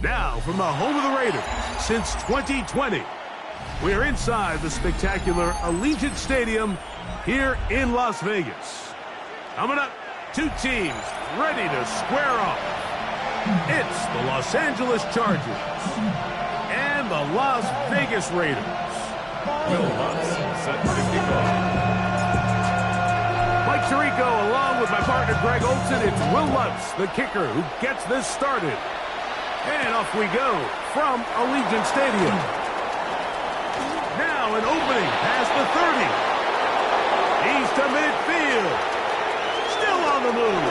Now, from the home of the Raiders, since 2020, we're inside the spectacular Allegiant Stadium here in Las Vegas. Coming up, two teams ready to square off. It's the Los Angeles Chargers and the Las Vegas Raiders. Will Lutz set 50. Mike Tirico, along with my partner Greg Olson, it's Will Lutz, the kicker, who gets this started. And off we go from Allegiant Stadium. Now an opening past the 30. He's to midfield. Still on the move.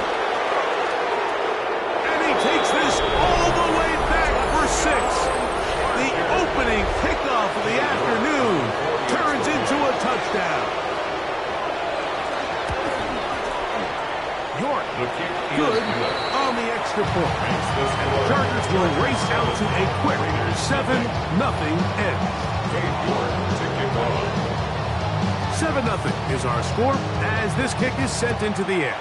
And he takes this all the way back for 6. The opening kickoff of the afternoon turns into a touchdown. York, good on the extra point. Chargers will race out to a quick 7-0 edge. 7-0 is our score as this kick is sent into the air.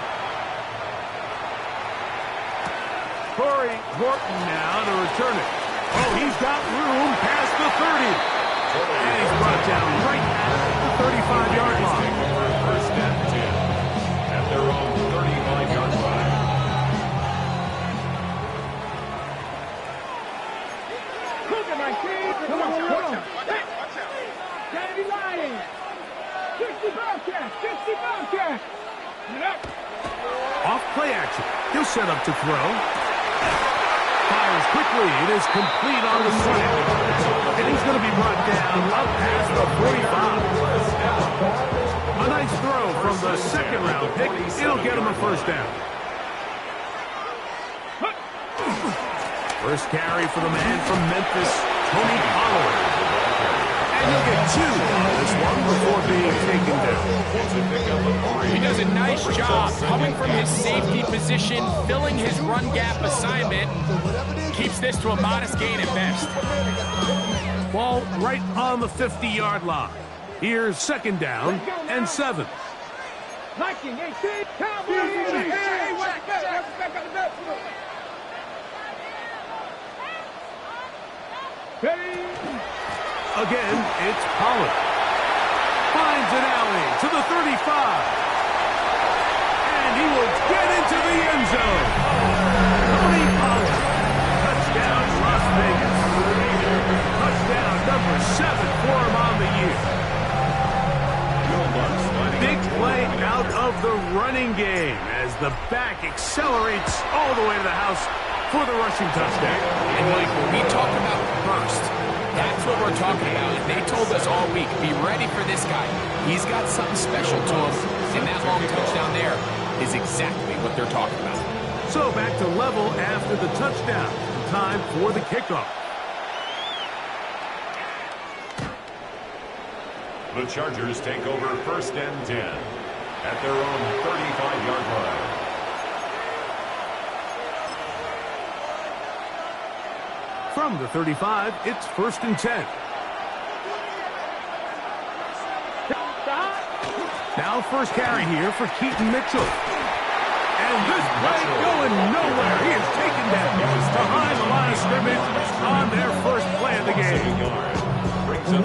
Corey Horton now to return it. Oh, he's got room past the 30. And he's brought down right at the 35-yard line. First and 10 at their own 35-yard line. Look at my kid. Come on. Gotta be lying. 60 Bobcat. Off play action. He'll set up to throw. Fires quickly. It is complete on the slant. And he's going to be brought down up past the 45. A nice throw from the second-round pick. It'll get him a first down. First carry for the man from Memphis, Tony Pollard. And he'll get 2 on this one before being taken down. He does a nice job coming from his safety position, filling his run gap assignment. Keeps this to a modest gain at best. Ball right on the 50-yard line. Here's second down and 7. Liking 18. Cowboys. Again, it's Pollard. Finds an alley to the 35. And he will get into the end zone. Tony Pollard. Touchdown, Las Vegas. Touchdown number 7 for him on the year. Big play out of the running game as the back accelerates all the way to the house for the rushing touchdown. And Mike, when we talk about burst, that's what we're talking about. And they told us all week, be ready for this guy. He's got something special to him. And that long touchdown there is exactly what they're talking about. So back to level after the touchdown. Time for the kickoff. The Chargers take over first and 10 at their own 35-yard line. From the 35, it's first and 10. Now first carry here for Keaton Mitchell. And this play going nowhere. He is taken down behind the line of scrimmage on their first play of the game.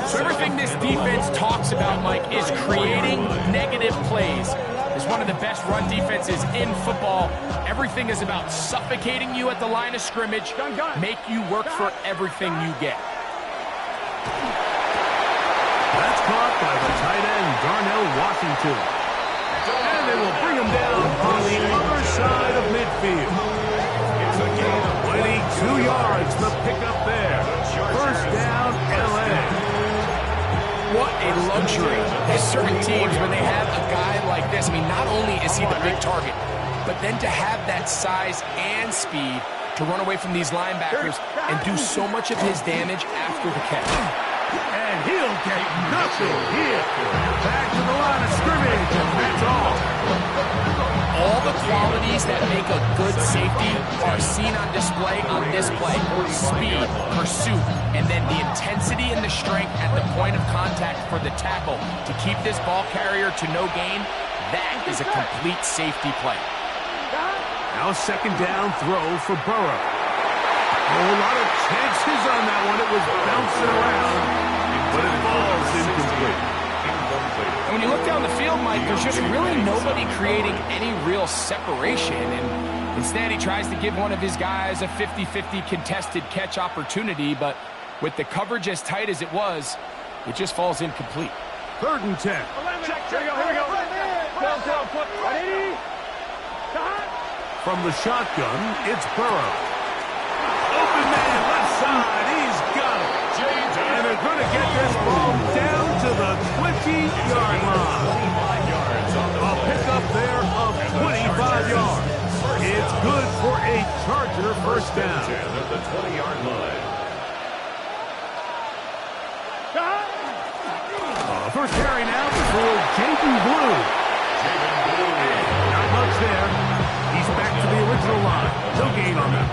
So everything this defense talks about, Mike, is creating negative plays. It's one of the best run defenses in football. Everything is about suffocating you at the line of scrimmage, make you work for everything you get. That's caught by the tight end, Darnell Washington. And they will bring him down on the other side of midfield. It's a gain of 22 yards, the pickup there. First down, L.A. What a luxury. There's certain teams when they have a guy like this, I mean, not only is he the big target, but then to have that size and speed to run away from these linebackers and do so much of his damage after the catch. And he'll get nothing here. Back to the line of scrimmage, and that's all. All the qualities that make a good safety are seen on display on this play. Speed, pursuit, and then the intensity and the strength at the point of contact for the tackle to keep this ball carrier to no gain. That is a complete safety play. Now second down throw for Burrow. Oh, a lot of chances on that one. It was bouncing around, but it falls incomplete. And when you look down the field, Mike, there's just really nobody creating any real separation. And instead, he tries to give one of his guys a 50-50 contested catch opportunity. But with the coverage as tight as it was, it just falls incomplete. 3rd and 10. Here we go. Ready? Stop. From the shotgun, it's Burrow. Open man, left side. He's got it. And they're going to get this ball down to the 20-yard line. A pickup there of 25 yards. It's good for a Charger first down. At the 20-yard line. First carry now for Jaden Blue. Not much there. He's back to the original line. No gain on that.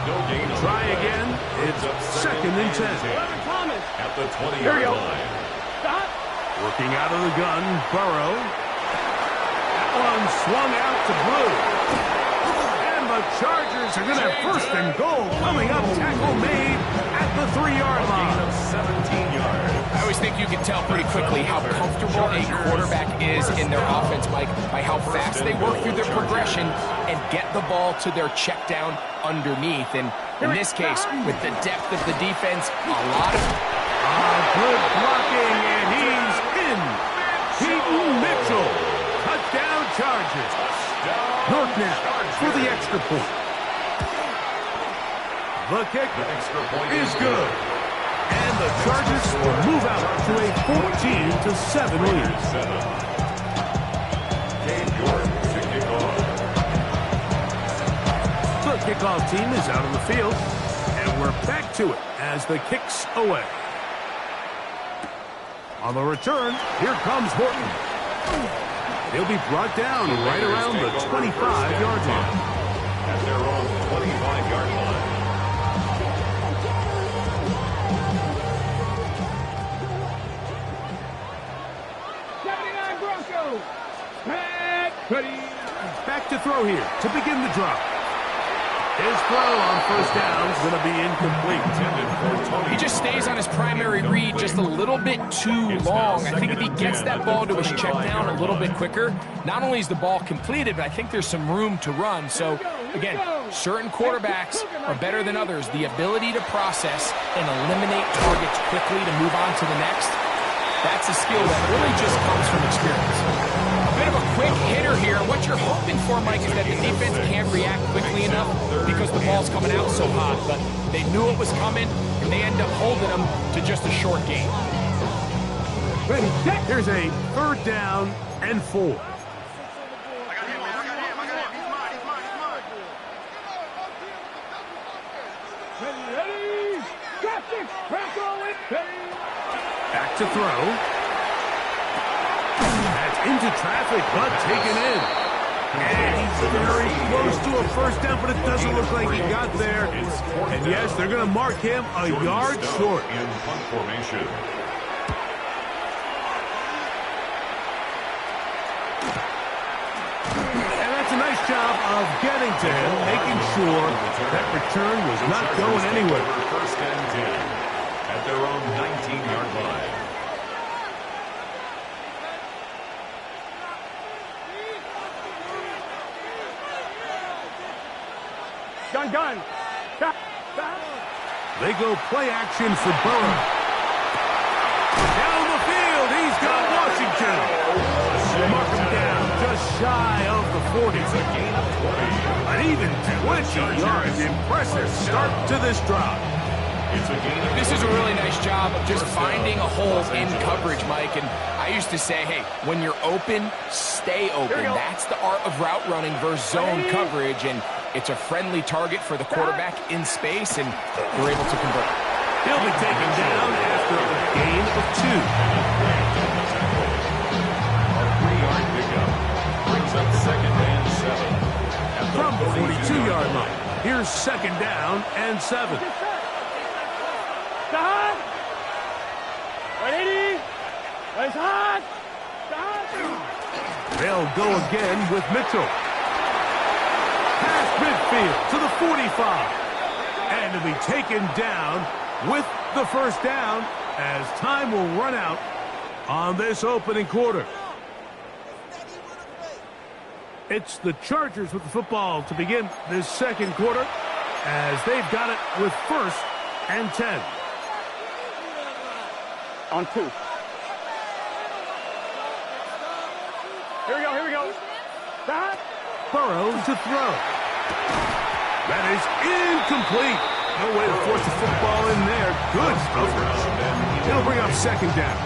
No gain. Try again. It's 2nd and 10. At the 20-yard line. Stop. Working out of the gun, Burrow. That one swung out to Blue. And the Chargers are going to have 1st and goal coming up. Tackle made at the 3-yard line. 17 yards. I always think you can tell pretty quickly how comfortable a quarterback is in their offense, Mike, by how fast they work through their progression and get the ball to their check down underneath. And in this case, with the depth of the defense, a lot of... Good blocking, and he's in. Keaton Mitchell. Touchdown Chargers. North now for the extra point. The kick is good. And the Chargers will move out to a 14-7 lead. The kickoff team is out on the field, and we're back to it as the kick's away. On the return, here comes Horton. He'll be brought down right around the 25-yard line. At their own 25-yard line. Back to throw here to begin the drive. His throw on first down is going to be incomplete. He just stays on his primary read just a little bit too long. I think if he gets that ball to his check down a little bit quicker, not only is the ball completed, but I think there's some room to run. So, again, certain quarterbacks are better than others. The ability to process and eliminate targets quickly to move on to the next, that's a skill that really just comes from experience. A bit of a quick hitter here. What you're hoping for, Mike, is that the defense can't react quickly enough because the ball's coming out so hot. But they knew it was coming, and they end up holding them to just a short game. Here's a 3rd down and 4. Back to throw. That's into traffic, but taken in. And he's very close to a first down, but it doesn't look like he got there. And yes, they're going to mark him a yard short. In punt formation. And that's a nice job of getting to him, making sure that return was not going anywhere. 1st and 10 at their own 19-yard line. Gun. Stop. They go play action for Burrow. Down the field, he's got Washington. Mark him down just shy of the 40. An even 20 yards. Impressive start to this drive. This is a really nice job of just finding a hole in coverage, Mike. And I used to say, hey, when you're open, stay open. That's the art of route running versus zone coverage. And it's a friendly target for the quarterback in space, and they're able to convert. He'll be taken down after a gain of 2. A 3-yard pickup brings up 2nd and 7. From the 42-yard line, here's 2nd down and 7. Stop. Ready? It's hot. Stop. They'll go again with Mitchell. Past midfield to the 45. And to be taken down with the first down as time will run out on this opening quarter. It's the Chargers with the football to begin this second quarter as they've got it with 1st and 10. On 2. Here we go. Stop. Burrow to throw. That is incomplete. No way to force the football in there. Good coverage. It'll bring up 2nd down.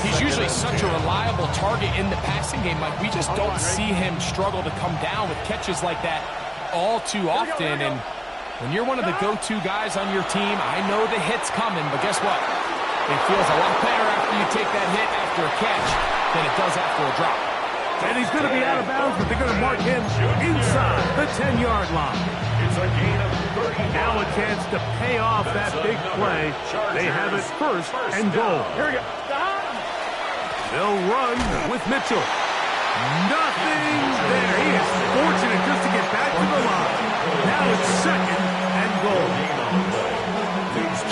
He's usually such a reliable target in the passing game. Like, we just don't see him struggle to come down with catches like that all too often. And when you're one of the go-to guys on your team, I know the hit's coming, but guess what? It feels a lot better after you take that hit after a catch than it does after a drop. And he's going to be out of bounds, but they're going to mark him inside the 10-yard line. It's a gain of 30. Now a chance to pay off that big play. They have it 1st and goal. Here we go. Stop. They'll run with Mitchell. Nothing there. He is fortunate just to get back to the line. Now it's 2nd and goal.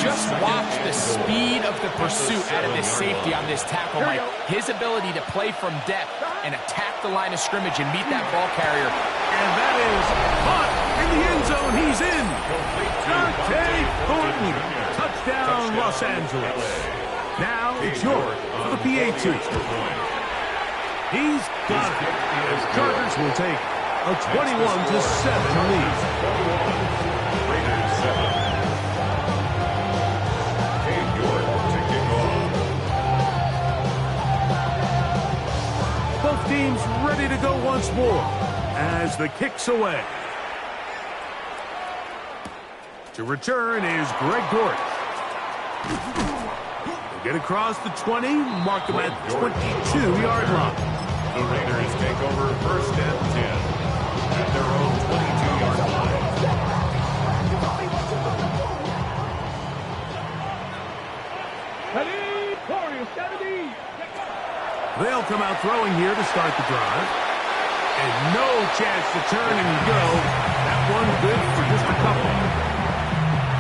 Just watch the speed of the pursuit out of this safety on this tackle, Mike. His ability to play from depth and attack the line of scrimmage and meet that ball carrier. And that is caught in the end zone. He's in. Dante Thornton. Touchdown, Los Angeles. Now it's York for the PAT. He's got it. The Chargers will take a 21-7 lead. Raiders 7. Both teams ready to go once more as the kick's away. To return is Greg Dortch. They'll get across the 20, mark them at 22-yard line. The Raiders take over 1st and 10 at their own 22-yard line. They'll come out throwing here to start the drive. And no chance to turn and go. That one good for just a couple.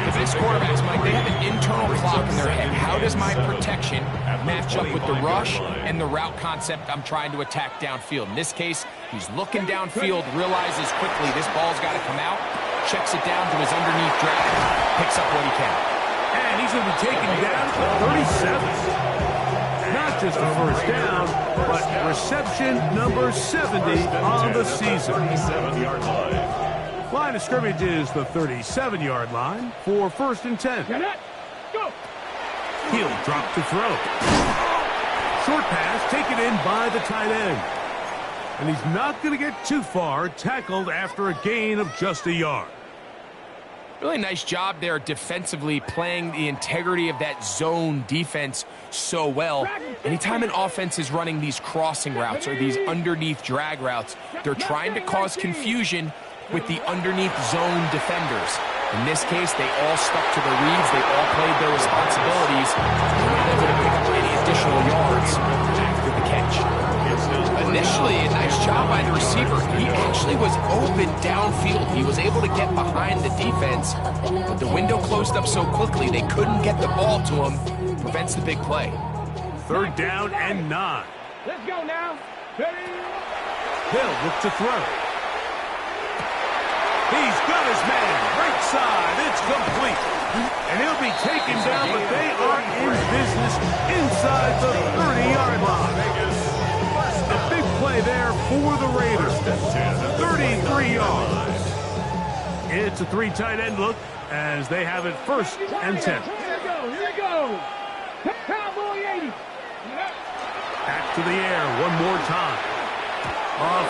If this quarterback's, Mike, they have an internal clock in their head. How does my protection match up with the rush and the route concept I'm trying to attack downfield? In this case, he's looking downfield, realizes quickly this ball's got to come out, checks it down to his underneath drag, picks up what he can. And he's going to be taken down to 37. Not just a first down, but reception number 70 on the season. 37-yard line. Line of scrimmage is the 37-yard line for 1st and 10. Go. He'll drop to throw. Short pass taken in by the tight end. And he's not going to get too far, tackled after a gain of just a yard. Really nice job there defensively, playing the integrity of that zone defense so well. Anytime an offense is running these crossing routes or these underneath drag routes, they're trying to cause confusion with the underneath zone defenders. In this case, they all stuck to their reads. They all played their responsibilities. They weren't able to pick up any additional yards after the catch. Initially, a nice job by the receiver. He actually was open downfield. He was able to get behind the defense, but the window closed up so quickly they couldn't get the ball to him. Prevents the big play. 3rd down and 9. Let's go now. Ready? Hill look to throw. He's got his man. Right side. It's complete. And he'll be taken down, but they are in business inside the 30-yard line. A big play there for the Raiders. 33 yards. It's a 3 tight end look as they have it 1st and 10. Here we go. Cowboy 80. Back to the air one more time.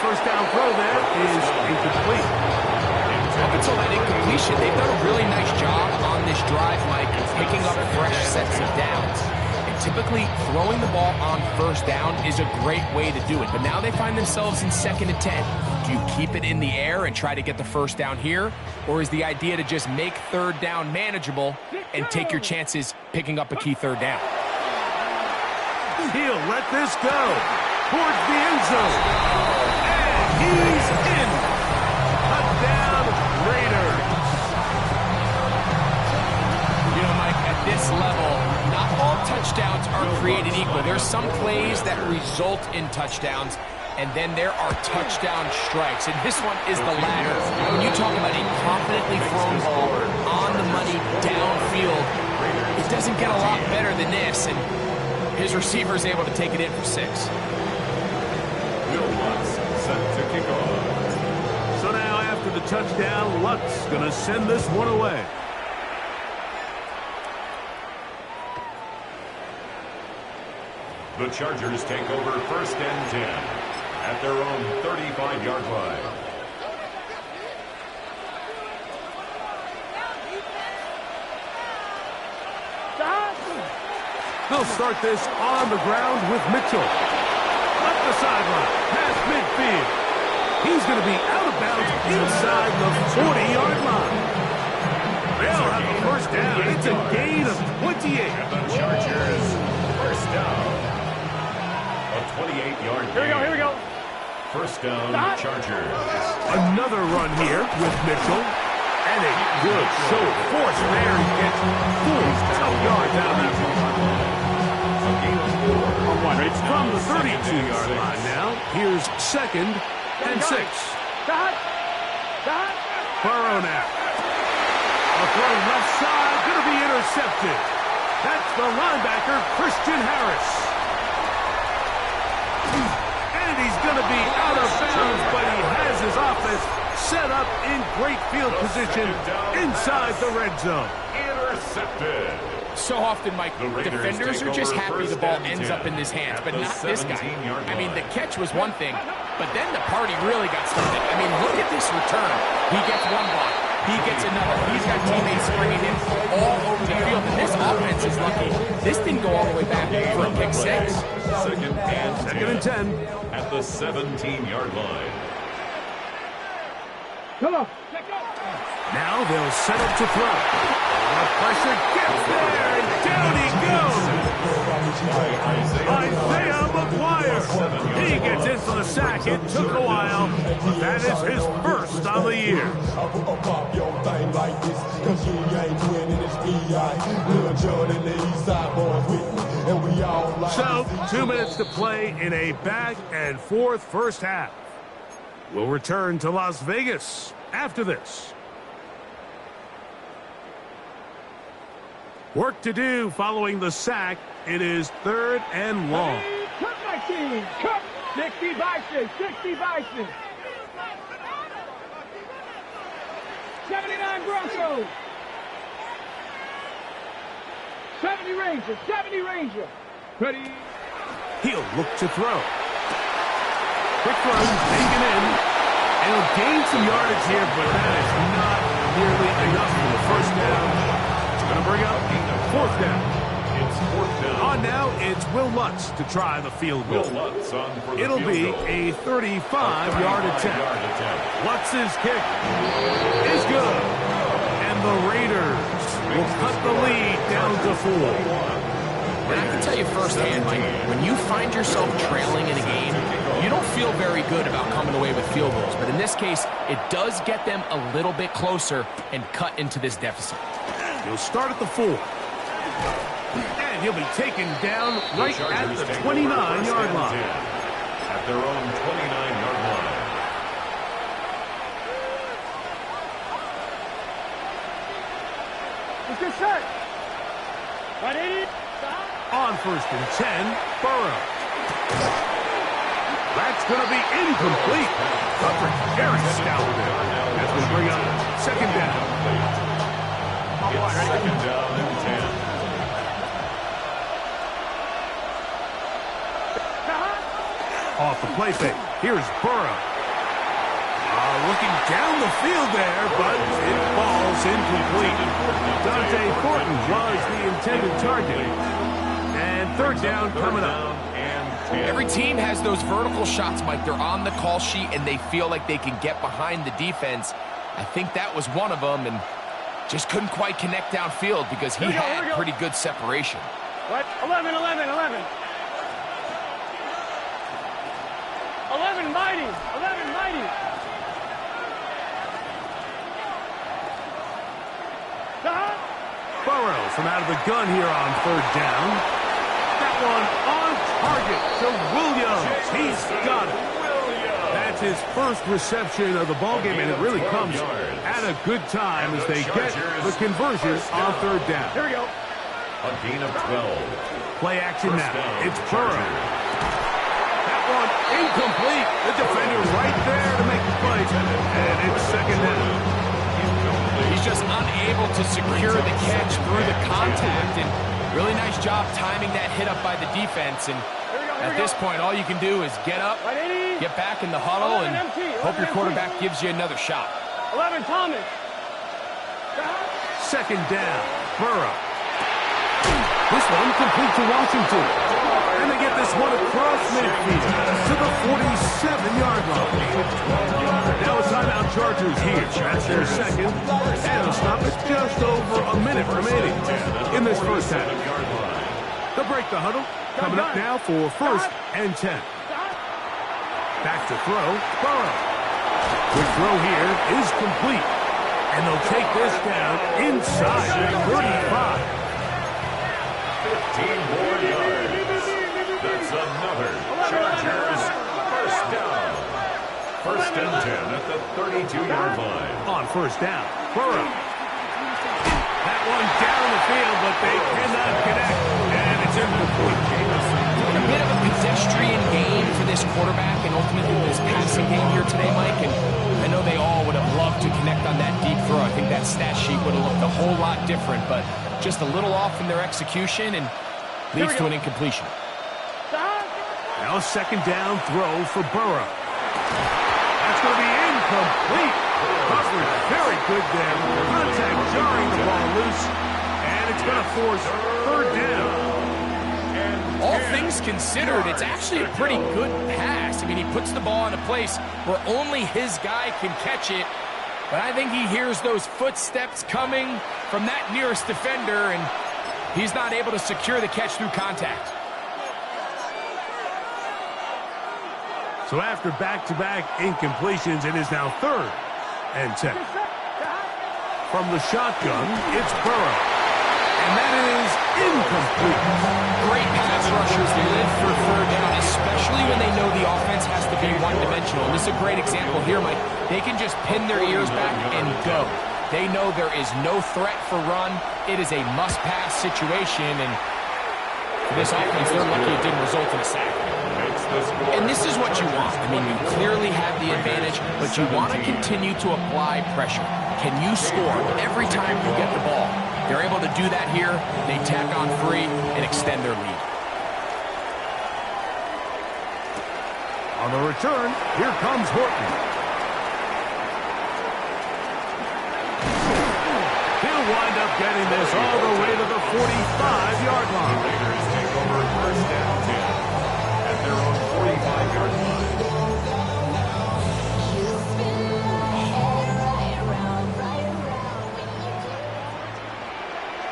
First down throw there is incomplete. Up until that incompletion, they've done a really nice job on this drive, Mike, picking up fresh sets of downs. And typically, throwing the ball on 1st down is a great way to do it. But now they find themselves in 2nd and 10. Do you keep it in the air and try to get the 1st down here? Or is the idea to just make 3rd down manageable and take your chances picking up a key 3rd down? He'll let this go towards the end zone. And he's in. Touchdown, Raiders. some plays that result in touchdowns, and then there are touchdown strikes. And this one is the latter. When you talk about a confidently thrown ball on the money downfield, it doesn't get a lot better than this. And his receiver is able to take it in for 6. Will Lutz set to kick off. So now after the touchdown, Lutz going to send this one away. The Chargers take over 1st and 10 at their own 35-yard line. They'll start this on the ground with Mitchell. Up the sideline, past midfield. He's going to be out of bounds inside the 40-yard line. They'll have a first down. It's a gain of 28. And the Chargers, first down. A 28-yard gain. Here we go. First down, Chargers. Another run here with Mitchell. And a good show of force there. He gets 4 tough yards out of that one. It's from the 32-yard line now. Here's 2nd and 6. Burrow now. A throw left side, going to be intercepted. That's the linebacker, Christian Harris. And he's going to be out of bounds, but he has his offense set up in great field position inside the red zone. Intercepted. So often, Mike, defenders are just happy the ball ends up in his hands, but not this guy. I mean, the catch was one thing, but then the party really got started. I mean, look at this return. He gets one block. He gets another. He's got teammates springing him all over the field, and this offense is lucky. This didn't go all the way back for a pick 6. Second and 10. At the 17-yard line. Come on. Now they'll set up to throw. The pressure gets there, and down he goes. Isaiah McGuire. He gets in for the sack. It took a while, but that is his first on the year. So, 2 minutes to play in a back-and-forth first half. We'll return to Las Vegas after this. Work to do following the sack. It is 3rd and long. Cut my team. Cut. 60 Bison. 60 Bison. 79 Broncos. 70 Ranger. 70 Ranger. Ready. He'll look to throw. Quick throw, taken in. And he'll gain some yardage here, but that is not nearly enough for the first down. It's going to bring up 4th down. It's 4th down. On now, it's Will Lutz to try the field goal. Will Lutz on for the It'll field be goal. a 35-yard attempt. Lutz's kick is good. And the Raiders will cut the lead down to 4. And I can tell you firsthand, Mike, when you find yourself trailing in a game, you don't feel very good about coming away with field goals. But in this case, it does get them a little bit closer and cut into this deficit. He'll start at the 4. And he'll be taken down right at the 29-yard line. At their own 29-yard line. It's your shirt. Ready? On 1st and 10, Burrow. That's going to be incomplete. Coverage very stout there. That's going to bring up 2nd down. It's 2nd down and 10. Off the play fake. Here's Burrow. Looking down the field there, but it falls incomplete. Dante Thornton was the intended target. And 3rd down coming up. Every team has those vertical shots, Mike. They're on the call sheet, and they feel like they can get behind the defense. I think that was one of them, and just couldn't quite connect downfield because he had pretty good separation. What? 11, 11, 11. 11 mighty. 11 mighty. Burrow from out of the gun here on 3rd down. That one on target to Williams. He's got it. That's his first reception of the ballgame, and it really comes at a good time as they get the conversion on third down. Here we go. A gain of 12. Play action now. It's Burrow. That one incomplete. The defender right there to make the play, and it's second down. He's just unable to secure the catch through the contact, and really nice job timing that hit up by the defense. And at this point, all you can do is get up, get back in the huddle, and hope your quarterback gives you another shot. 11, Thomas. Second down, Burrow. This one complete to Washington. And they get this one across midfield to the 47-yard line. Now a timeout Chargers here. That's their second. And a stop is just over a minute remaining in this first half. They'll break the huddle. Coming up now for first and 10. Back to throw, Burrow. The throw here is complete. And they'll take this down inside the 35. 15 more yards. That's another Chargers first down. First and 10 at the 32-yard line. On first down, Burrow. That one down the field, but they cannot connect, and it's incomplete. A bit of a pedestrian game for this quarterback and ultimately this passing game here today, Mike. And I know they all would have loved to connect on that deep throw. I think that stat sheet would have looked a whole lot different, but just a little off in their execution and leads to an incompletion. Now a second down throw for Burrow. That's going to be incomplete. Coverage very good there. Contact jarring the ball loose, and it's going to force third down. All things considered, it's actually a pretty good pass. I mean, he puts the ball in a place where only his guy can catch it. But I think he hears those footsteps coming from that nearest defender, and he's not able to secure the catch through contact. So after back-to-back incompletions, it is now third and 10. From the shotgun, it's Burrow. And that is incomplete. Great pass rushers live for third down, especially when they know the offense has to be one-dimensional. And this is a great example here, Mike. They can just pin their ears back and go. They know there is no threat for run. It is a must-pass situation, and for this offense, they're lucky it didn't result in a sack. And this is what you want. I mean, you clearly have the advantage, but you want to continue to apply pressure. Can you score every time you get the ball? They're able to do that here. They tack on 3 and extend their lead. On the return, here comes Horton. He'll wind up getting this all the way to the 45-yard line. Raiders take over first down 10 at their own 45-yard line.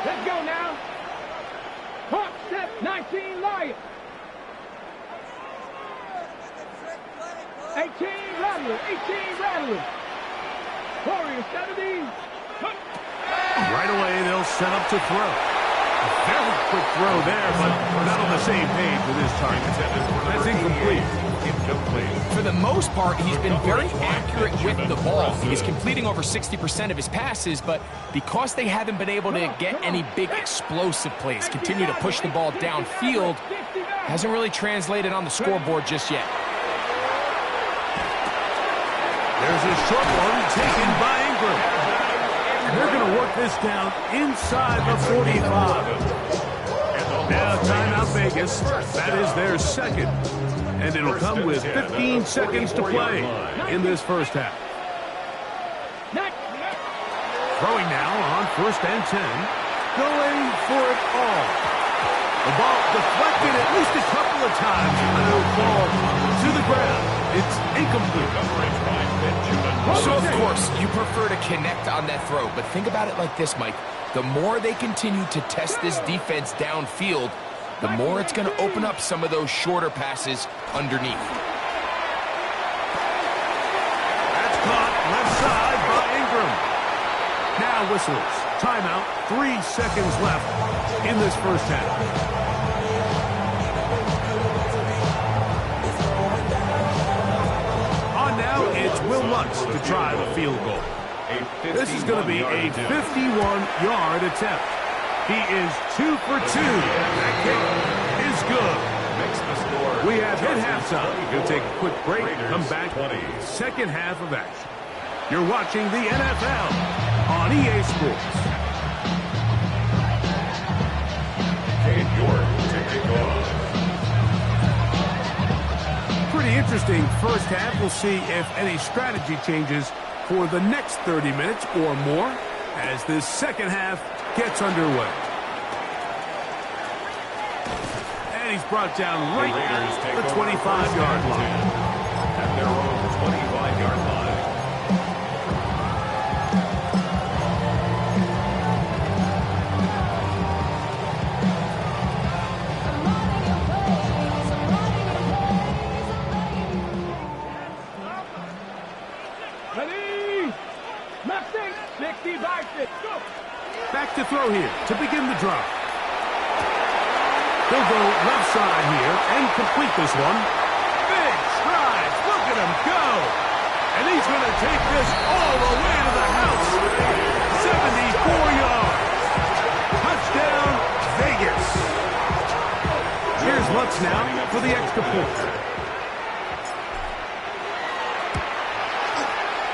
Let's go now. Hawk step 19 Lions. 18 Rattler. 18 Rattler. Warriors 70. Right away, they'll set up to throw. A very quick throw there, but not on the same page with his target. That's incomplete. For the most part, he's been very accurate with the ball. He's completing over 60% of his passes, but because they haven't been able to get any big explosive plays, continue to push the ball downfield, hasn't really translated on the scoreboard just yet. There's a short one taken by Ingram. And they're going to work this down inside the 45. Now timeout Vegas. That is their second. And it'll come with 15 seconds to play in this first half. Throwing now on first and 10. Going for it all. The ball deflected at least a couple of times. And it'll fall to the ground. It's incomplete. So, of course, you prefer to connect on that throw, but think about it like this, Mike. The more they continue to test this defense downfield, the more it's going to open up some of those shorter passes underneath. That's caught left side by Ingram. Now whistles. Timeout. 3 seconds left in this first half. it's Will Lutz to try the field goal. This is going to be a 51-yard attempt. He is 2 for 2. That kick is good. We have hit halftime. We'll take a quick break. Come back. Second half of action. You're watching the NFL on EA Sports. Cade York to kick off. Pretty interesting first half. We'll see if any strategy changes for the next 30 minutes or more as this second half gets underway. And he's brought down right at the 25-yard line. At their own 25-yard line. Back to throw here to begin the drive. He'll go left side here and complete this one. Big strides. Look at him go. And he's going to take this all the way to the house. 74 yards. Touchdown, Vegas. Here's Lutz now for the extra point.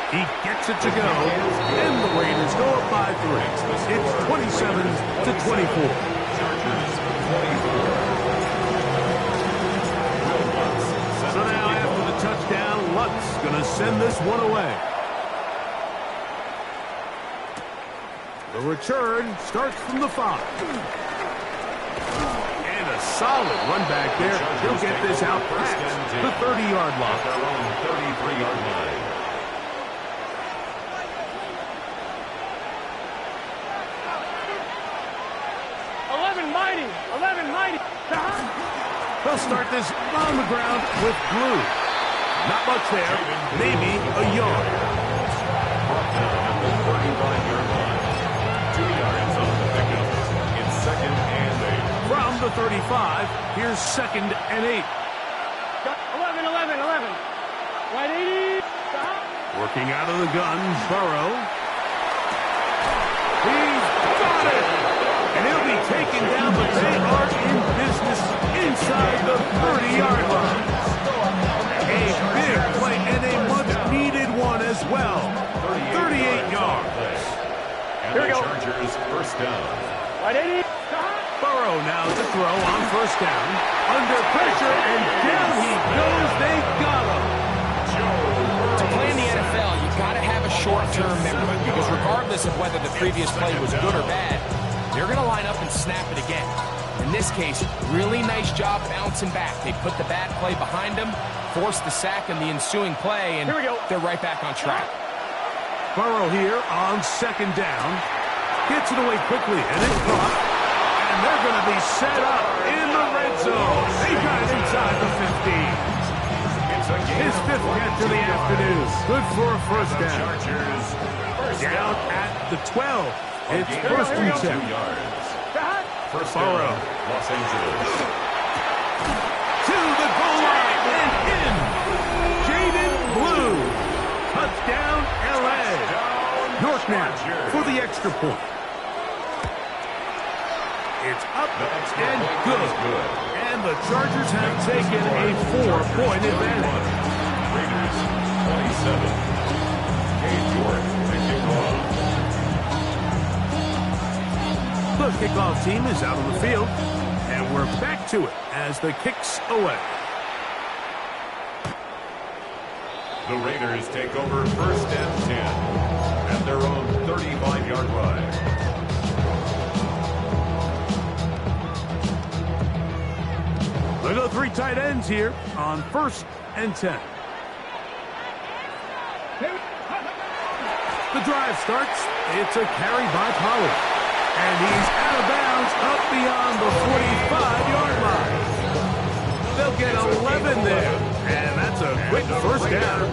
He gets it to go, and the Raiders go up by 3. It's 27-24. So now after the touchdown, Lutz going to send this one away. The return starts from the 5. And a solid run back there. He'll get this out past the 30-yard line. Their own 33-yard line. They'll start this on the ground with Blue. Not much there, maybe a yard. Brought down at the 35-yard line. 2 yards on the pickup. It's 2nd and 8. From the 35, here's 2nd and 8. 11. Right 80. Working out of the gun, Burrow. He's got it! And he'll be taken down, but they are in business inside the 30-yard line. A big play and a much-needed one as well. 38 yards. And the Chargers first down. Right 80. Burrow now to throw on first down. Under pressure, and down he goes. They got him. To play in the NFL, you got to have a short-term memory because regardless of whether the previous play was good or bad, they're going to line up and snap it again. In this case, really nice job bouncing back. They put the bad play behind them, forced the sack in the ensuing play, and they're right back on track. Burrow here on second down. Gets it away quickly, and it's caught. And they're going to be set up in the red zone. They got it inside the 15. His 5th catch of the afternoon. Good for a first down. Down at the 12. It's 1st and 10. First Burrow. down, Los Angeles. To the goal line and in. Jaden Blue. Touchdown, L.A. York now for the extra point. It's up and good. And the Chargers have taken a 4-point advantage. Raiders 27. Cade York to kick off. The kickoff team is out on the field, and we're back to it as the kick's away. The Raiders take over 1st and 10 at their own 35-yard line. They go 3 tight ends here on 1st and 10. The drive starts. It's a carry by Pollard. And he's out of bounds up beyond the 45-yard line. They'll get 11 there. And that's a quick first down.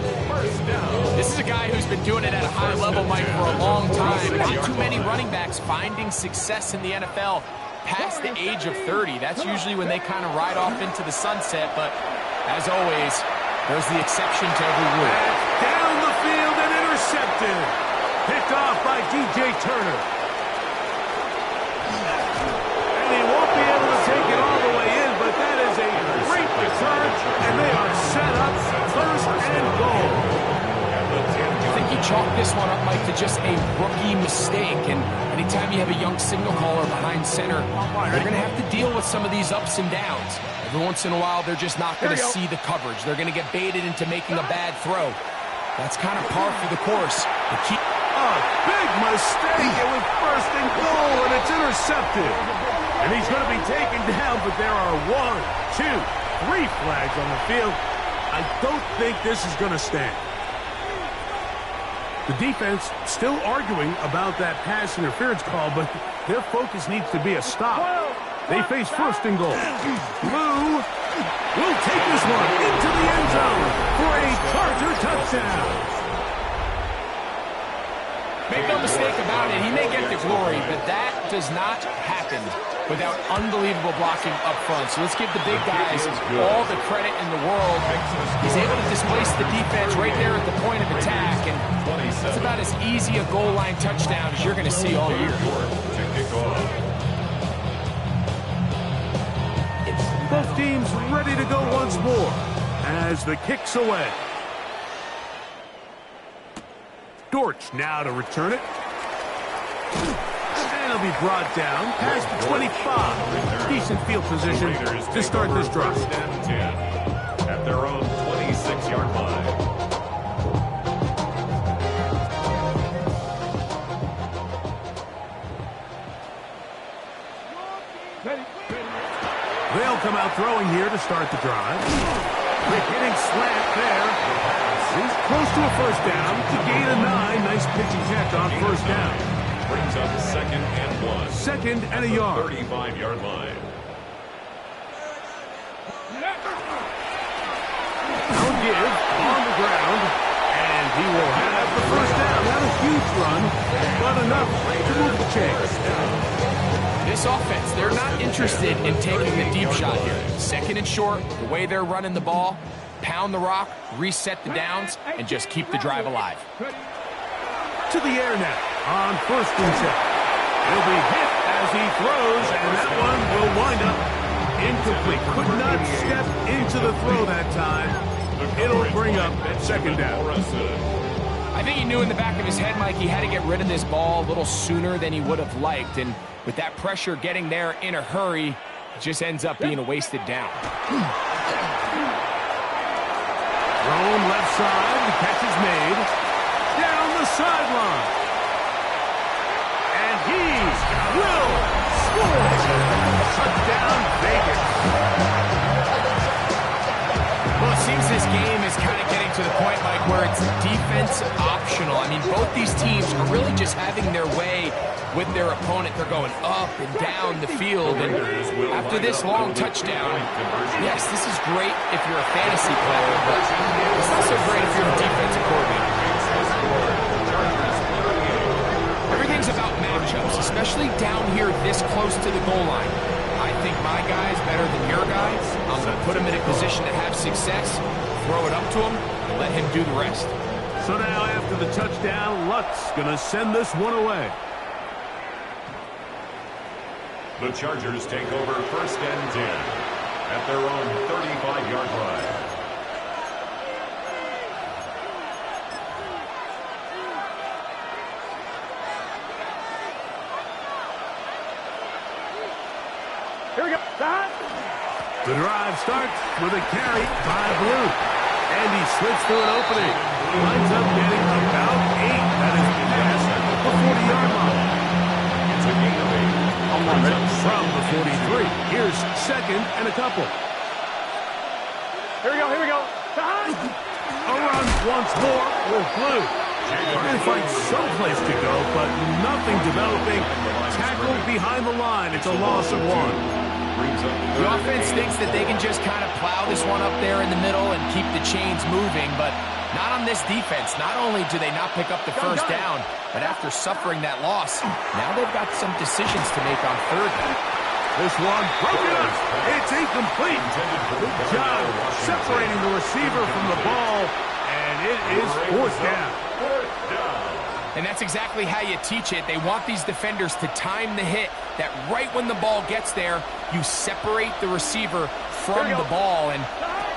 This is a guy who's been doing it at a high level, Mike, for a long time. Not too many running backs finding success in the NFL past the age of 30. That's usually when they kind of ride off into the sunset. But as always, There's the exception to every rule. Down the field and intercepted. Picked off by DJ Turner. And he won't be able to take it all the way in, but that is a great return, and they are set up first and goal. I think you chalk this one up, Mike, to just a rookie mistake. And anytime you have a young signal caller behind center, they're going to have to deal with some of these ups and downs. Every once in a while, they're just not going to see the coverage. They're going to get baited into making a bad throw. That's kind of par for the course. A big mistake. It was first and goal, and it's intercepted. And he's going to be taken down, but there are 1, 2, 3 flags on the field. I don't think this is going to stand. The defense still arguing about that pass interference call, but their focus needs to be a stop. They face first and goal. Blue will take this one into the end zone for a Charger touchdown. Make no mistake about it, he may get the glory, but that does not happen without unbelievable blocking up front. So let's give the big guys all the credit in the world. He's able to displace the defense right there at the point of attack, and that's about as easy a goal line touchdown as you're going to see all year. Both teams ready to go once more as the kick's away. Dortch now to return it. And it'll be brought down past the 25. Decent field position to start this drive. First and 10 at their own 26-yard line. They'll come out throwing here to start the drive. Quick hitting slant there. He's close to a first down to gain a 9. Nice pitching catch on first down. Brings up 2nd and 1. Second and a yard. 35-yard line. Now give on the ground. And he will have the first down. Not a huge run, but enough to move the chains. This offense, they're not interested in taking the deep shot here. Second and short, the way they're running the ball, pound the rock, reset the downs, and just keep the drive alive. To the air now on first and 10. He'll be hit as he throws, and that one will wind up incomplete. Could not step into the throw that time. It'll bring up second down. I think he knew in the back of his head, Mike, he had to get rid of this ball a little sooner than he would have liked. And with that pressure getting there in a hurry, it just ends up being a wasted down. Thrown left side, the catch is made. Down the sideline. And he will score. Touchdown, Vegas. Well, it seems this game is kind of getting to the point, Mike, where it's defense optional. I mean, both these teams are really just having their way with their opponent. They're going up and down the field. And after this long touchdown, yes, this is great if you're a fantasy player, but it's not so great if you're a defensive coordinator. Everything's about matchups, especially down here this close to the goal line. I think my guy's better than your guys. I'm going to put him in a position to have success, throw it up to him, and let him do the rest. So now after the touchdown, Lutz going to send this one away. The Chargers take over first and 10 at their own 35-yard line. Here we go. The drive starts with a carry by Blue. And he slips through an opening. Winds up getting about 8. That is past the 40-yard line. It's a gain of 8. From the 43. Here's second and a couple. Here we go. A run once more with Blue. Trying to find someplace to go, but nothing developing. Tackled behind the line. It's a loss of 1. The offense thinks that they can just kind of plow this one up there in the middle and keep the chains moving, but not on this defense. Not only do they not pick up the first down, but after suffering that loss, now they've got some decisions to make on third down. This one broken up. It's incomplete. Good job separating the receiver from the ball, and it is fourth down. And that's exactly how you teach it. They want these defenders to time the hit, that right when the ball gets there, you separate the receiver from the ball. And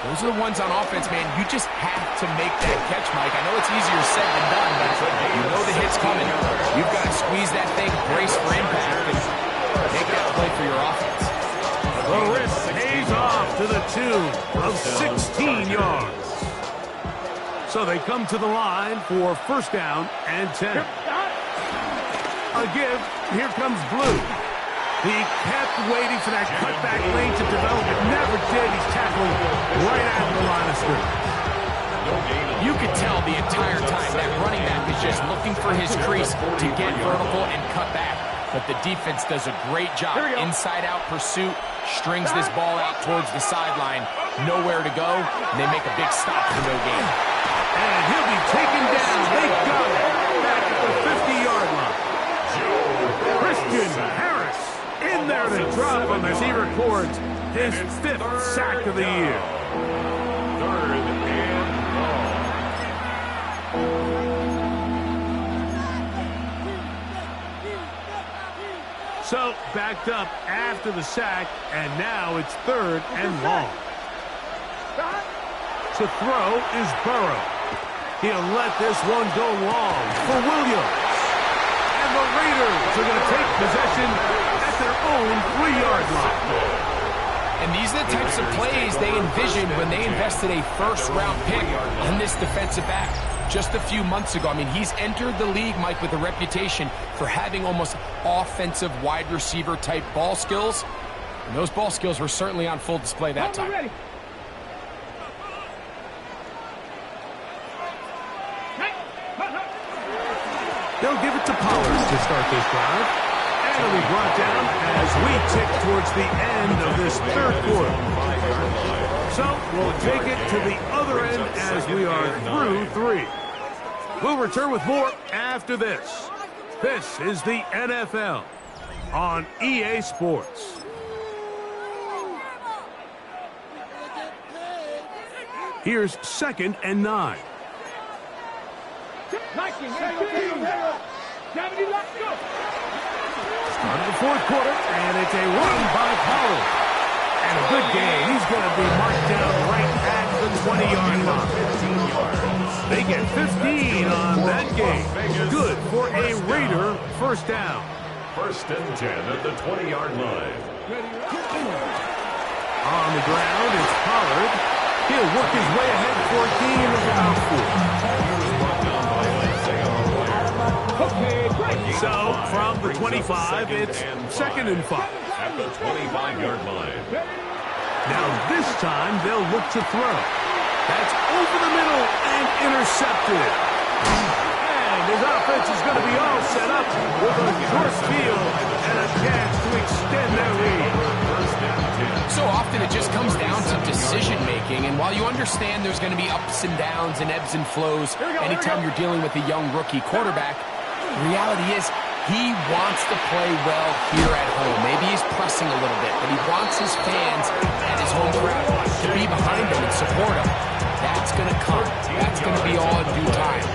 those are the ones on offense, man. You just have to make that catch, Mike. I know it's easier said than done, but you know the hit's coming. You've got to squeeze that thing, brace for impact, and make that play for your offense. The risk pays off to the tune of 16 yards. So they come to the line for first down and 10. A give. Here comes Blue. He kept waiting for that cutback lane to develop. It never did. He's tackled right at the line of scrimmage. You could tell the entire time that running back is just looking for his crease to get vertical and cut back. But the defense does a great job. Inside-out pursuit, strings this ball out towards the sideline. Nowhere to go, and they make a big stop for no gain. And he'll be taken down. They got him back at the 50-yard line. Christian Harris in there to drop him as he records his 5th sack of the year. Third and long. So backed up after the sack, and now it's 3rd and long. To throw is Burrow. He'll let this one go long for Williams. And the Raiders are going to take possession at their own 3-yard line. And these are the types of plays they envisioned when they invested a first-round pick on this defensive back just a few months ago. I mean, he's entered the league, Mike, with a reputation for having almost offensive wide receiver type ball skills. And those ball skills were certainly on full display that time. They'll give it to Pollard to start this drive. And it'll be brought down as we tick towards the end of this 3rd quarter. So we'll take it to the other end as we are through 3. We'll return with more after this. This is the NFL on EA Sports. Here's 2nd and 9. Start of the 4th quarter, and it's a run by Pollard. And a good game. He's going to be marked down right at the 20-yard line. They get 15 on that game. Good for a Raider first down. 1st and 10 at the 20-yard line. On the ground is Pollard. He'll work his way ahead for a gain of about 4. So, from the 25, it's 2nd and 5. At the 25-yard line. Now this time, they'll look to throw. That's over the middle and intercepted. And his offense is going to be all set up with a short field and a chance to extend their lead. So often it just comes down to decision-making, and while you understand there's going to be ups and downs and ebbs and flows anytime you're dealing with a young rookie quarterback, the reality is he wants to play well here at home. Maybe he's pressing a little bit, but he wants his fans and his home crowd to be behind him and support him. That's going to come. That's going to be all in due time.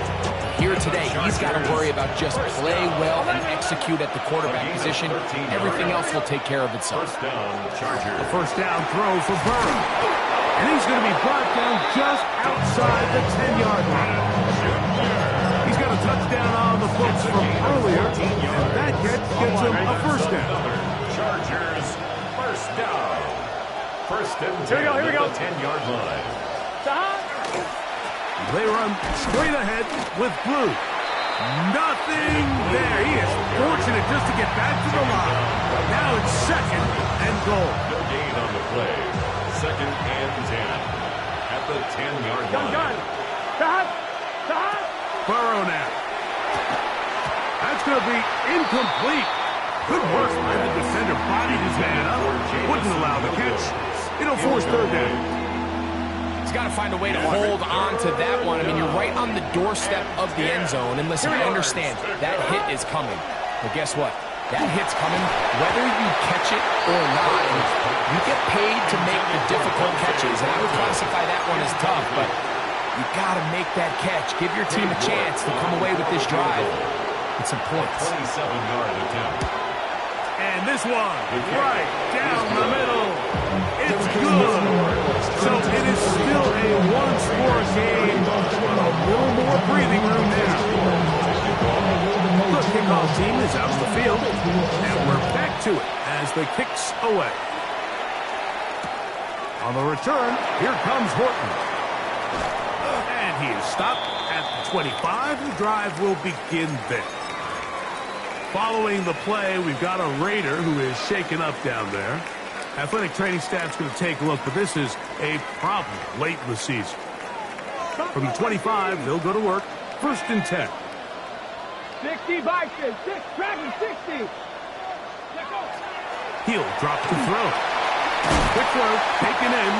Here today, he's got to worry about just play well and execute at the quarterback position. Everything else will take care of itself. A first down throw for Burrow. And he's going to be brought down just outside the 10-yard line. He's got a touchdown on the books from earlier, and that gets him a first down. Chargers, first down. 1st and 10 Here we go. at the 10-yard line. They run straight ahead with Blue. Nothing there. He is fortunate just to get back to the line. Now it's 2nd and goal. No gain on the play. 2nd and 10 at the 10-yard line. Burrow now. That's going to be incomplete. Good work by the defender. Bodied his man up. Wouldn't allow the catch. It'll force 3rd down. He's got to find a way to hold on to that one. I mean, you're right on the doorstep of the end zone. And listen, I understand that hit is coming. But guess what? That hit's coming whether you catch it or not. And you get paid to make the difficult catches, and I would classify that one as tough, but you got to make that catch. Give your team a chance to come away with this drive with some points. 27-yard attempt. And this one, right down the middle. It's good. So it is still a one-score game, but a little more breathing room now. The kickoff team is out of the field, and we're back to it as the kick's away. On the return, here comes Horton. And he is stopped at the 25. The drive will begin there. Following the play, we've got a Raider who is shaken up down there. Athletic training staff's going to take a look, but this is a problem late in the season. From the 25, they'll go to work. 1st and 10. 60 Vikings, 6, Dragon, 60. He'll drop the throw. Quick throw, taken in.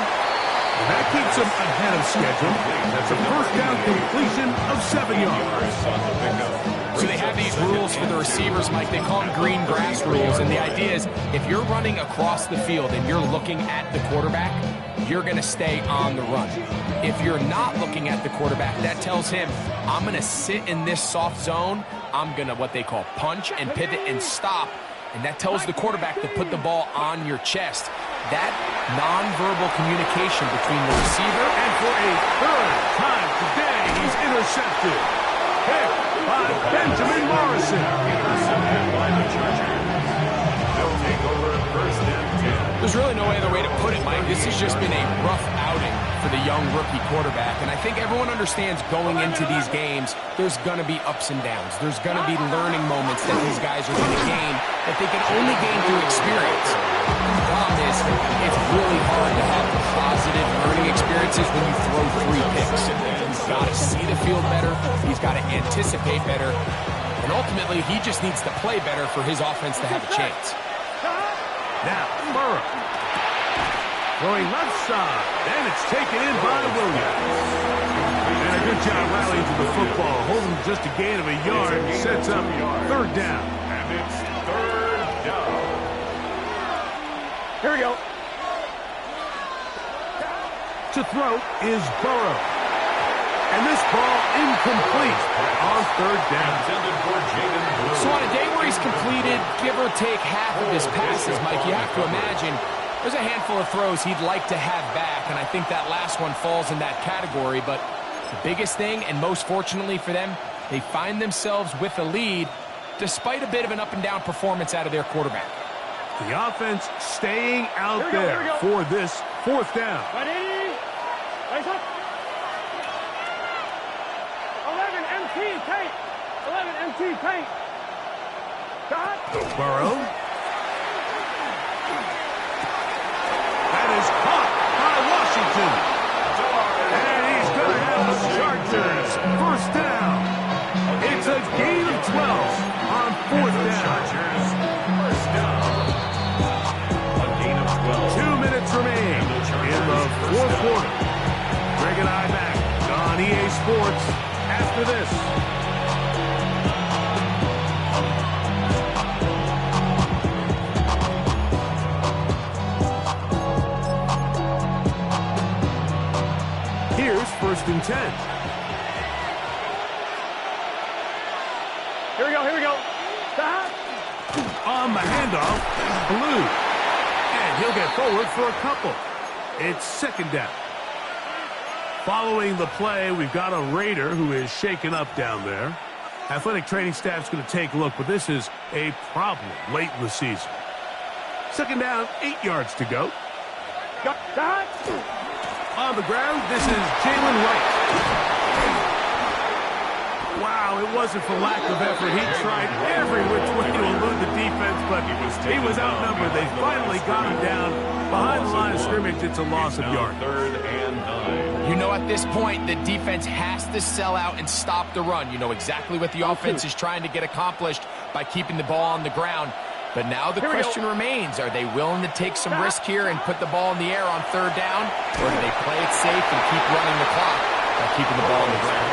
And that keeps him ahead of schedule. That's a 1st down completion of 7 yards. So they have these rules for the receivers, Mike. They call them green grass rules. And the idea is if you're running across the field and you're looking at the quarterback, you're going to stay on the run. If you're not looking at the quarterback, that tells him, I'm going to sit in this soft zone. I'm going to what they call punch and pivot and stop. And that tells the quarterback to put the ball on your chest. That nonverbal communication between the receiver and for a 3rd time today, he's intercepted. Picked by Benjamin Morrison. Intercepted by the Chargers. They'll take over at 1st and 10. There's really no other way to put it, Mike. This has just been a rough outing for the young rookie quarterback. And I think everyone understands going into these games, there's going to be ups and downs. There's going to be learning moments that these guys are going to gain that they can only gain through experience. The problem is, it's really hard to have positive learning experiences when you throw 3 picks. He's got to see the field better. He's got to anticipate better. And ultimately, he just needs to play better for his offense to have a chance. Now, Burrow. Throwing left side. And it's taken in by Williams. And a good job rallying to the football. Holding just a gain of a yard. Sets up 3rd down. And it's 3rd down. Here we go. To throw is Burrow. And this ball incomplete on 3rd down. So on a day where he's completed, give or take half of his passes, Mike, you have to imagine there's a handful of throws he'd like to have back, and I think that last one falls in that category. But the biggest thing, and most fortunately for them, they find themselves with a lead despite a bit of an up-and-down performance out of their quarterback. The offense staying out there for this 4th down. Ready? Raise up. 11 MT paint. 11 MT paint. Shot. Burrow. That is caught by Washington. And he's going to have the Chargers 1st down. It's a gain of 12 on 4th down. 2 minutes remain in the 4th quarter. Greg and I back on EA Sports after this. Here's 1st and 10. Here we go, here we go. Stop. On the handoff, Blue. And he'll get forward for a couple. It's 2nd down. Following the play, we've got a Raider who is shaken up down there. Athletic training staff's going to take a look, but this is a problem late in the season. 2nd down, 8 yards to go. Stop. On the ground, this is Jalen Wright. Wow, it wasn't for lack of effort. He tried every which way to elude the defense, but he was outnumbered. They finally got him down behind the line of scrimmage. It's a loss of yard. 3rd and 9. You know, at this point, the defense has to sell out and stop the run. You know exactly what the offense is trying to get accomplished by keeping the ball on the ground. But now the question remains, are they willing to take some risk here and put the ball in the air on 3rd down? Or do they play it safe and keep running the clock by keeping the ball on the ground?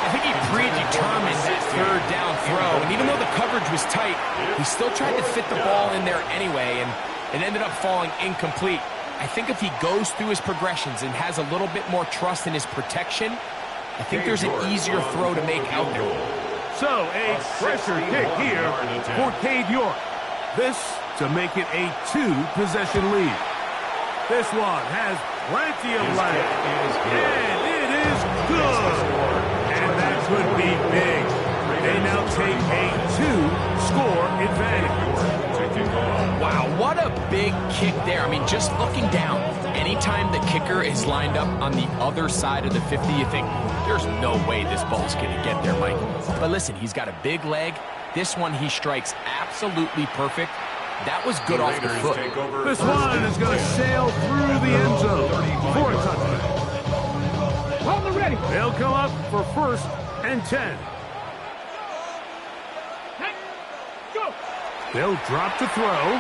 I think he predetermined that 3rd down throw, and even though the coverage was tight, he still tried to fit the ball in there anyway, and it ended up falling incomplete. I think if he goes through his progressions and has a little bit more trust in his protection, I think there's an easier throw to make out there. So, a pressure kick here for Cade York. This to make it a 2-possession lead. This one has plenty of leg, and it is good. And that could be big. They now take a 2-score advantage. Wow, what a big kick there. I mean, just looking down, anytime the kicker is lined up on the other side of the 50, you think, there's no way this ball's going to get there, Mike. But listen, he's got a big leg. This one he strikes absolutely perfect. That was good off the foot. This one is going to sail through the end zone for a touchdown. On the ready. They'll come up for 1st and 10. Hey, go. They'll drop to throw.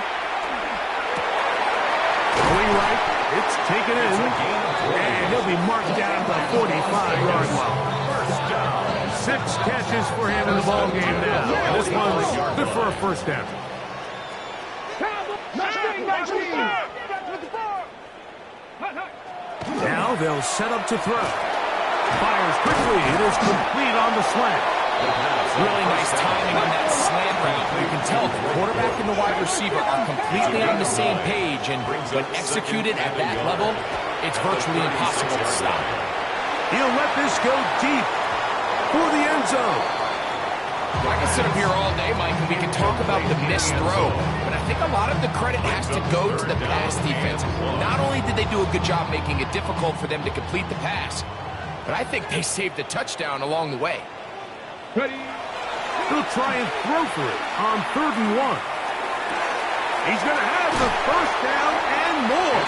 Going right, it's taken in, and he'll be marked down at the 45-yard line. 6 catches for him in the ball game now. And this one's good for a 1st down. Now they'll set up to throw. Fires quickly. It is complete on the slant. Really nice timing on that slant route. You can tell the quarterback and the wide receiver are completely on the same page, and when executed at that level, it's virtually impossible to stop. He'll let this go deep for the end zone. I can sit up here all day, Mike, and we can talk about the missed throw, but I think a lot of the credit has to go to the pass defense. Not only did they do a good job making it difficult for them to complete the pass, but I think they saved a touchdown along the way. Ready. He'll try and throw for it on 3rd and 1. He's going to have the 1st down and more.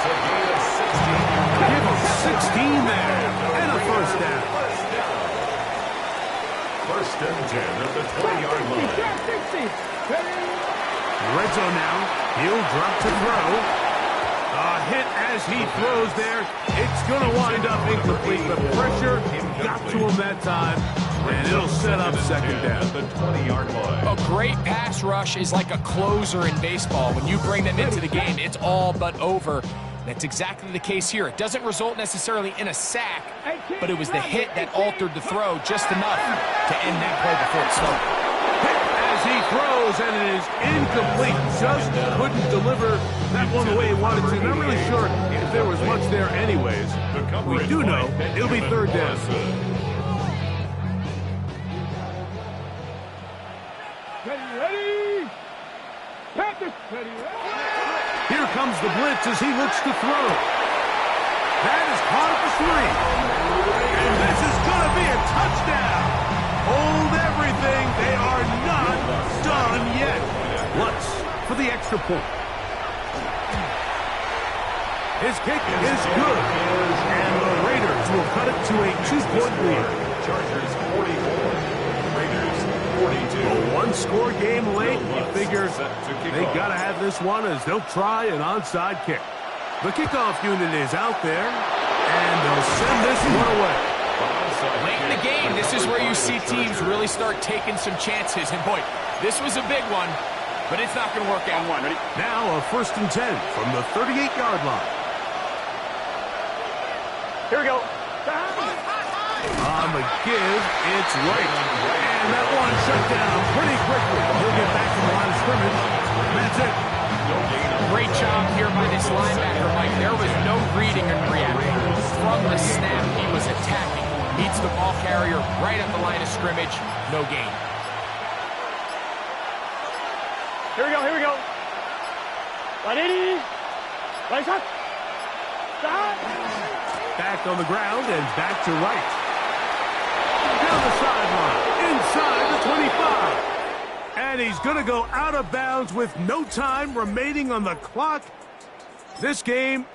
Give him 16 there and a 1st down. 1st and 10 at the 20-yard line. Red zone now. He'll drop to throw. A hit as he throws there. It's going to wind up incomplete. The pressure got to him that time, and it'll set up 2nd down. At the 20-yard line. A great pass rush is like a closer in baseball. When you bring them into the game, it's all but over. That's exactly the case here. It doesn't result necessarily in a sack, but it was the hit that altered the throw just enough to end that play before it started. Hit as he throws, and it is incomplete. Just couldn't deliver that one the way he wanted to. Not really sure if there was much there anyways. We do know it'll be 3rd down. Ready. Panthers. Ready. Here comes the blitz as he looks to throw. That is caught at the 3. And this is going to be a touchdown. Hold everything. They are not done yet. Lutz for the extra point. His kick is good. And the Raiders will cut it to a 2-point lead. Chargers 44. Raiders 42. A 1-score game late. You figure they got to have this one as they'll try an onside kick. The kickoff unit is out there, and they'll send this one away. Late in the game, this is where you see teams really start taking some chances. And boy, this was a big one, but it's not going to work out. Now a 1st and 10 from the 38-yard line. Here we go. On the give, it's right. And that one shut down pretty quickly. He'll get back to the line of scrimmage. That's it. Great job here by this linebacker, Mike. There was no reading and reacting. From the snap, he was attacking. Meets the ball carrier right at the line of scrimmage. No gain. Here we go. Here we go. Ready. Right shot. Back on the ground and back to right. Down the sideline, inside the 25. And he's going to go out of bounds with no time remaining on the clock. This game